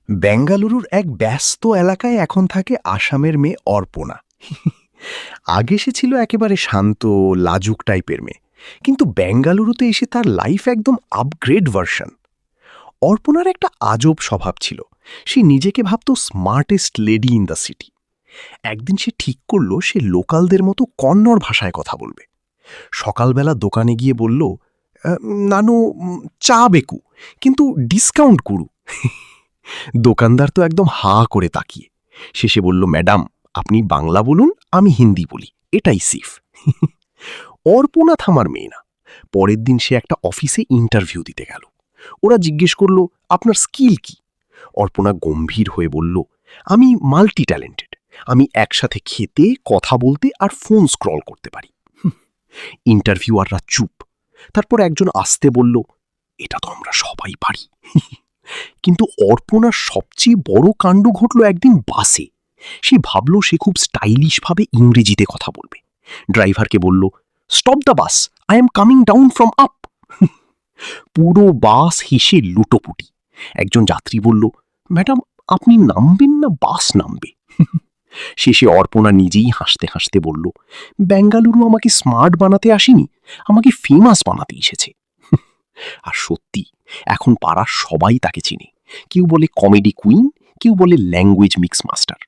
বেঙ্গালুরুর এক ব্যস্ত এলাকায় এখন থাকে আসামের মেয়ে অর্পণা। আগে সে ছিল একেবারে শান্ত, লাজুক টাইপের মেয়ে, কিন্তু বেঙ্গালুরুতে এসে তার লাইফ একদম আপগ্রেড ভার্সন। অর্পণার একটা আজব স্বভাব ছিল। সে নিজেকে ভাবত smartest lady in the city. একদিন সে ঠিক করল সে লোকালদের মতো কন্নড় ভাষায় কথা বলবে। সকালবেলা দোকানে গিয়ে বলল, নানু চা বেকু, কিন্তু ডিসকাউন্ট করু। দোকানদার তো একদম হা করে তাকিয়ে। শেষে বলল, ম্যাডাম আপনি বাংলা বলুন, আমি হিন্দি বলি, এটাই সিফ। অর্পণা থামার মেয়ে না। পরের দিন সে একটা অফিসে ইন্টারভিউ দিতে গেল। ওরা জিজ্ঞেস করল, আপনার স্কিল কি? অর্পণা গম্ভীর হয়ে বলল, আমি মাল্টি ট্যালেন্টেড। আমি একসাথে খেতে, কথা বলতে আর ফোন স্ক্রল করতে পারি। ইন্টারভিউয়াররা চুপ। তারপর একজন আসতে বলল, এটা তো আমরা সবাই পারি। কিন্তু অর্পণার সবচেয়ে বড় কাণ্ড ঘটল একদিন বাসে। সে ভাবল সে খুব স্টাইলিশভাবে ইংরেজিতে কথা বলবে। ড্রাইভারকে বলল, stop the bus, I am coming down from up. পুরো বাস হেসে লুটোপুটি। একজন যাত্রী বলল, ম্যাডাম আপনি নামবেন না বাস নামবে? শেষে অর্পণা নিজেই হাসতে হাসতে বলল, বেঙ্গালুরু আমাকে স্মার্ট বানাতে আসেনি, আমাকে ফেমাস বানাতে এসেছে। আর সত্যি, এখন পাড়ার সবাই তাকে চিনে। কেউ বলে কমেডি কুইন, কেউ বলে ল্যাঙ্গুয়েজ মিক্স মাস্টার।